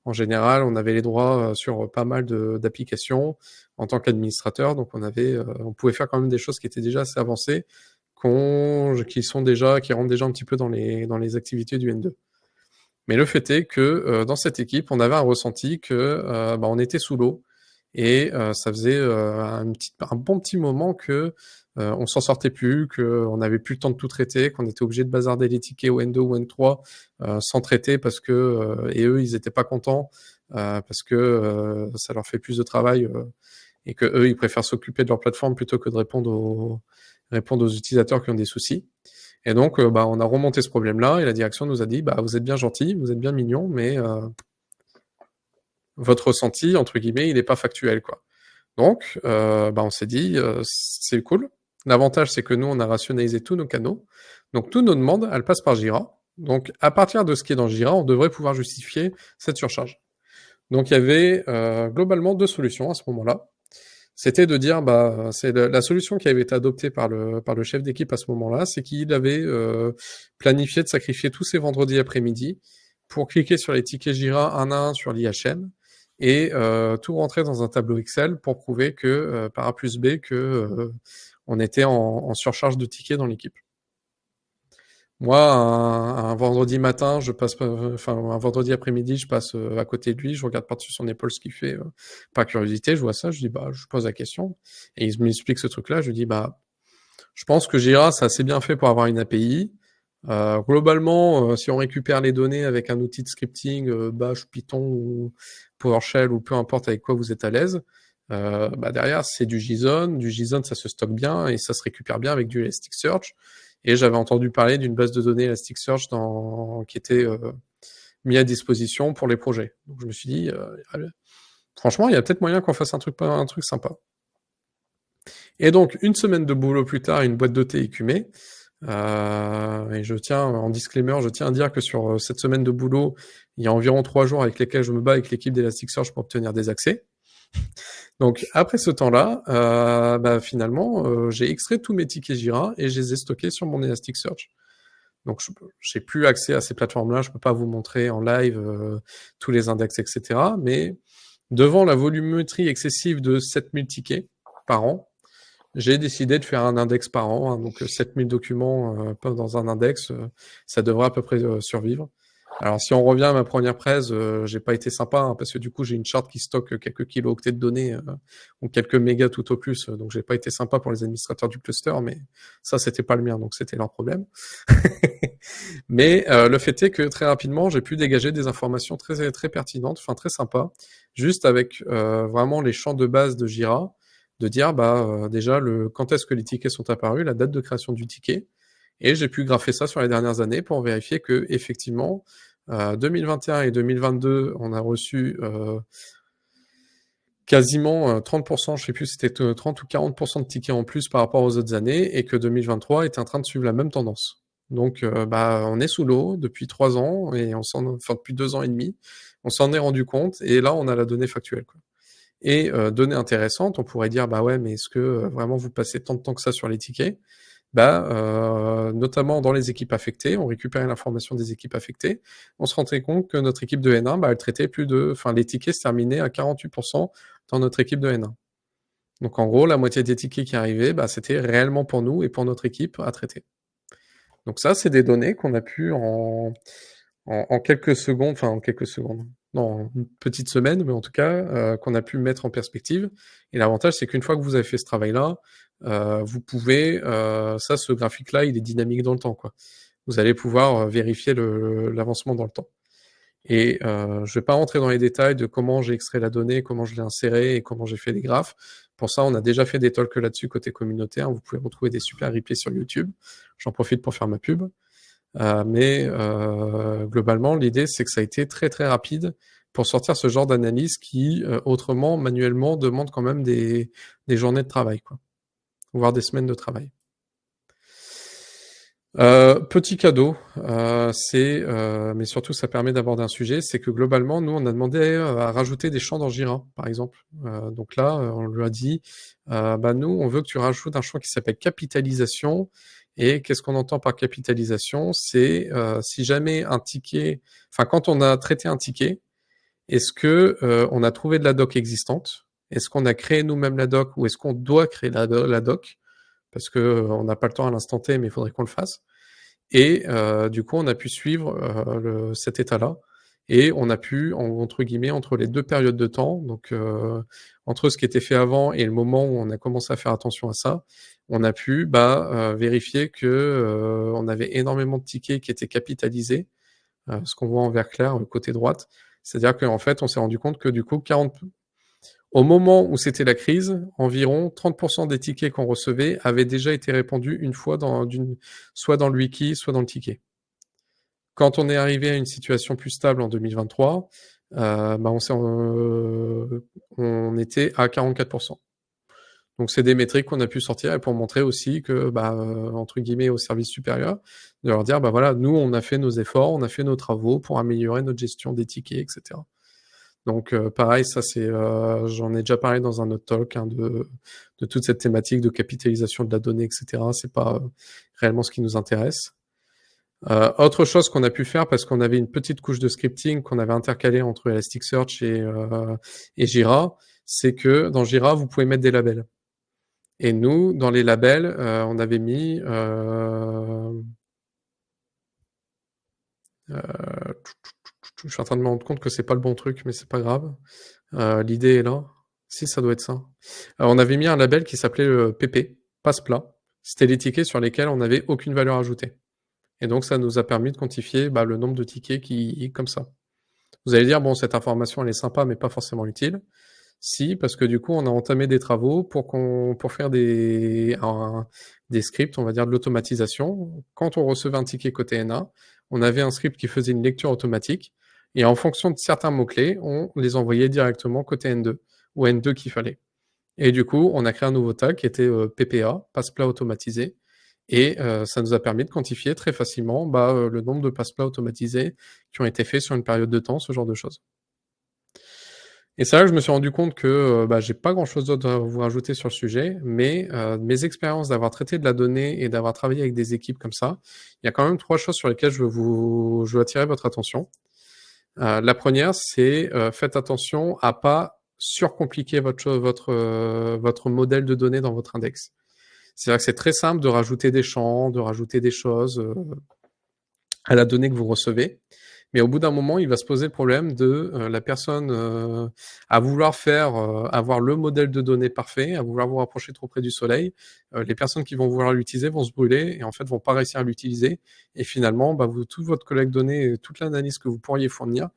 En général, on avait les droits sur pas mal d'applications en tant qu'administrateur, donc on pouvait faire quand même des choses qui étaient déjà assez avancées, qui rentrent déjà un petit peu dans les activités du N2. Mais le fait est que dans cette équipe, on avait un ressenti que on était sous l'eau et ça faisait un bon petit moment que on s'en sortait plus, qu'on n'avait plus le temps de tout traiter, qu'on était obligé de bazarder les tickets au N2 ou N3 sans traiter parce que et eux ils étaient pas contents parce que ça leur fait plus de travail et que eux ils préfèrent s'occuper de leur plateforme plutôt que de répondre aux utilisateurs qui ont des soucis. Et donc, on a remonté ce problème-là et la direction nous a dit, vous êtes bien gentil, vous êtes bien mignon, mais votre ressenti, entre guillemets, il n'est pas factuel, quoi. Donc, on s'est dit, c'est cool. L'avantage, c'est que nous, on a rationalisé tous nos canaux. Donc, toutes nos demandes, elles passent par Jira. Donc, à partir de ce qui est dans Jira, on devrait pouvoir justifier cette surcharge. Donc, il y avait globalement deux solutions à ce moment-là. C'était de dire, c'est la solution qui avait été adoptée par le chef d'équipe à ce moment-là, c'est qu'il avait planifié de sacrifier tous ses vendredis après-midi pour cliquer sur les tickets Jira un à un sur l'IHN et tout rentrer dans un tableau Excel pour prouver que par A plus B que on était en surcharge de tickets dans l'équipe. Moi, un vendredi matin, un vendredi après-midi, je passe à côté de lui, je regarde par-dessus son épaule ce qu'il fait, par curiosité, je vois ça, je dis, je pose la question, et il m'explique ce truc-là, je lui dis, je pense que Jira, c'est assez bien fait pour avoir une API. Globalement, si on récupère les données avec un outil de scripting, Bash, Python ou PowerShell ou peu importe avec quoi vous êtes à l'aise, derrière c'est du JSON. Du JSON, ça se stocke bien et ça se récupère bien avec du Elasticsearch. Et j'avais entendu parler d'une base de données Elasticsearch qui était mis à disposition pour les projets. Donc je me suis dit, franchement, il y a peut-être moyen qu'on fasse un truc sympa. Et donc, une semaine de boulot plus tard, une boîte de thé écumée. Et en disclaimer, je tiens à dire que sur cette semaine de boulot, il y a environ 3 jours avec lesquels je me bats avec l'équipe d'Elasticsearch pour obtenir des accès. Donc après ce temps-là, finalement, j'ai extrait tous mes tickets Jira et je les ai stockés sur mon Elasticsearch. Donc j'ai plus accès à ces plateformes-là, je peux pas vous montrer en live tous les index, etc. Mais devant la volumétrie excessive de 7000 tickets par an, j'ai décidé de faire un index par an, donc 7000 documents dans un index, ça devrait à peu près survivre. Alors si on revient à ma première presse, j'ai pas été sympa parce que du coup j'ai une charte qui stocke quelques kilooctets de données ou quelques mégas tout au plus, donc j'ai pas été sympa pour les administrateurs du cluster, mais ça c'était pas le mien, donc c'était leur problème. Mais le fait est que très rapidement j'ai pu dégager des informations très très pertinentes, enfin très sympas, juste avec vraiment les champs de base de Jira, de dire déjà quand est-ce que les tickets sont apparus, la date de création du ticket. Et j'ai pu graffer ça sur les dernières années pour vérifier que effectivement 2021 et 2022, on a reçu quasiment 30%, je sais plus si c'était 30 ou 40% de tickets en plus par rapport aux autres années, et que 2023 est en train de suivre la même tendance. Donc on est sous l'eau depuis 3 ans, et depuis 2 ans et demi, on s'en est rendu compte, et là on a la donnée factuelle, quoi. Et donnée intéressante, on pourrait dire ouais, mais est-ce que vraiment vous passez tant de temps que ça sur les tickets? Notamment dans les équipes affectées, on récupérait l'information des équipes affectées, on se rendait compte que notre équipe de N1, elle traitait les tickets se terminaient à 48% dans notre équipe de N1. Donc en gros, la moitié des tickets qui arrivaient, c'était réellement pour nous et pour notre équipe à traiter. Donc ça, c'est des données qu'on a pu en quelques secondes, non, une petite semaine, mais en tout cas, qu'on a pu mettre en perspective. Et l'avantage, c'est qu'une fois que vous avez fait ce travail-là, vous pouvez, ce graphique-là, il est dynamique dans le temps, quoi. Vous allez pouvoir vérifier l'avancement dans le temps. Et je vais pas rentrer dans les détails de comment j'ai extrait la donnée, comment je l'ai insérée et comment j'ai fait les graphes. Pour ça, on a déjà fait des talks là-dessus côté communautaire. Vous pouvez retrouver des super replays sur YouTube. J'en profite pour faire ma pub. Mais globalement, l'idée, c'est que ça a été très très rapide pour sortir ce genre d'analyse qui, autrement, manuellement, demande quand même des journées de travail, quoi, voire des semaines de travail. Petit cadeau, mais surtout ça permet d'aborder un sujet, c'est que globalement, nous, on a demandé à rajouter des champs dans Jira, par exemple. Donc là, on lui a dit, bah nous, on veut que tu rajoutes un champ qui s'appelle capitalisation. Et qu'est-ce qu'on entend par capitalisation? C'est si jamais un ticket, enfin quand on a traité un ticket, est-ce que on a trouvé de la doc existante? Est-ce qu'on a créé nous-mêmes la doc ou est-ce qu'on doit créer la doc? Parce que on n'a pas le temps à l'instant T, mais il faudrait qu'on le fasse. Et du coup, on a pu suivre cet état-là. Et on a pu, entre guillemets, entre les deux périodes de temps, donc entre ce qui était fait avant et le moment où on a commencé à faire attention à ça, on a pu vérifier que on avait énormément de tickets qui étaient capitalisés, ce qu'on voit en vert clair côté droite. C'est-à-dire qu'en fait, on s'est rendu compte que du coup, au moment où c'était la crise, environ 30% des tickets qu'on recevait avaient déjà été répondus une fois soit dans le wiki, soit dans le ticket. Quand on est arrivé à une situation plus stable en 2023, on était à 44%. Donc c'est des métriques qu'on a pu sortir et pour montrer aussi que, entre guillemets, au service supérieur, de leur dire, voilà, nous, on a fait nos efforts, on a fait nos travaux pour améliorer notre gestion des tickets, etc. Donc pareil, ça c'est, j'en ai déjà parlé dans un autre talk de toute cette thématique de capitalisation de la donnée, etc. C'est pas réellement ce qui nous intéresse. Autre chose qu'on a pu faire parce qu'on avait une petite couche de scripting qu'on avait intercalée entre Elasticsearch et Jira, c'est que dans Jira vous pouvez mettre des labels. Et nous, dans les labels, on avait mis je suis en train de me rendre compte que c'est pas le bon truc, mais c'est pas grave. L'idée est là. Si, ça doit être ça. On avait mis un label qui s'appelait PP, passe plat. C'était les tickets sur lesquels on n'avait aucune valeur ajoutée. Et donc, ça nous a permis de quantifier le nombre de tickets qui comme ça. Vous allez dire, bon, cette information, elle est sympa, mais pas forcément utile. Si, parce que du coup, on a entamé des travaux pour faire des scripts, on va dire de l'automatisation. Quand on recevait un ticket côté NA, on avait un script qui faisait une lecture automatique. Et en fonction de certains mots-clés, on les envoyait directement côté N2 ou N2 qu'il fallait. Et du coup, on a créé un nouveau tag qui était PPA, passe-plat automatisé. Et ça nous a permis de quantifier très facilement le nombre de passe-plats automatisés qui ont été faits sur une période de temps, ce genre de choses. Et c'est là que je me suis rendu compte que j'ai pas grand-chose d'autre à vous rajouter sur le sujet, mais mes expériences d'avoir traité de la donnée et d'avoir travaillé avec des équipes comme ça, il y a quand même 3 choses sur lesquelles je veux attirer votre attention. La première, c'est faites attention à pas surcompliquer votre modèle de données dans votre index. C'est-à-dire que c'est très simple de rajouter des champs, de rajouter des choses à la donnée que vous recevez. Mais au bout d'un moment, il va se poser le problème de la personne à vouloir avoir le modèle de données parfait, à vouloir vous rapprocher trop près du soleil. Les personnes qui vont vouloir l'utiliser vont se brûler et en fait vont pas réussir à l'utiliser. Et finalement, toute votre collecte de données, toute l'analyse que vous pourriez fournir,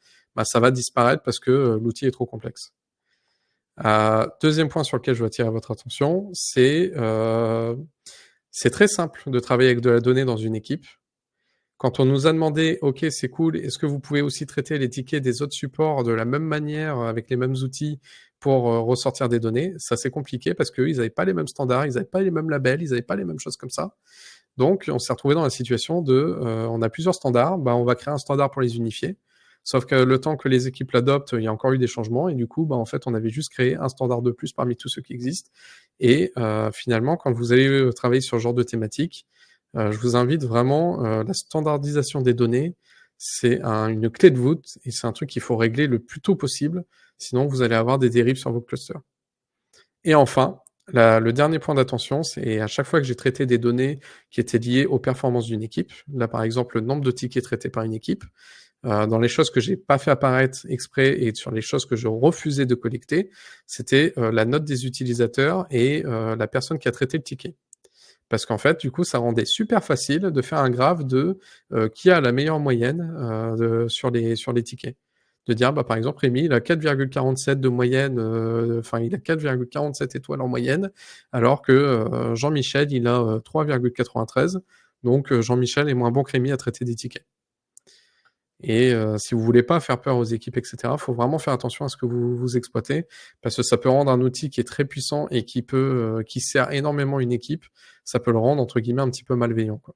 ça va disparaître parce que l'outil est trop complexe. Deuxième point sur lequel je veux attirer votre attention, c'est très simple de travailler avec de la donnée dans une équipe. Quand on nous a demandé, OK, c'est cool, est-ce que vous pouvez aussi traiter les tickets des autres supports de la même manière, avec les mêmes outils pour ressortir des données? Ça, c'est compliqué parce qu'eux, ils n'avaient pas les mêmes standards, ils n'avaient pas les mêmes labels, ils n'avaient pas les mêmes choses comme ça. Donc, on s'est retrouvé dans la situation on a plusieurs standards, on va créer un standard pour les unifier. Sauf que le temps que les équipes l'adoptent, il y a encore eu des changements et du coup, en fait, on avait juste créé un standard de plus parmi tous ceux qui existent. Et finalement, quand vous allez travailler sur ce genre de thématique, je vous invite vraiment, la standardisation des données, c'est une clé de voûte et c'est un truc qu'il faut régler le plus tôt possible, sinon vous allez avoir des dérives sur vos clusters. Et enfin, le dernier point d'attention, c'est à chaque fois que j'ai traité des données qui étaient liées aux performances d'une équipe, là par exemple le nombre de tickets traités par une équipe, dans les choses que j'ai pas fait apparaître exprès et sur les choses que je refusais de collecter, c'était la note des utilisateurs et la personne qui a traité le ticket. Parce qu'en fait, du coup, ça rendait super facile de faire un graphe de qui a la meilleure moyenne sur les tickets. de dire, bah, par exemple, Rémi, il a 4,47 de moyenne, enfin, il a 4,47 étoiles en moyenne, alors que Jean-Michel, il a 3,93. Donc, Jean-Michel est moins bon que Rémi à traiter des tickets. Et si vous voulez pas faire peur aux équipes, etc., faut vraiment faire attention à ce que vous exploitez, parce que ça peut rendre un outil qui est très puissant et qui sert énormément une équipe, ça peut le rendre entre guillemets un petit peu malveillant, quoi.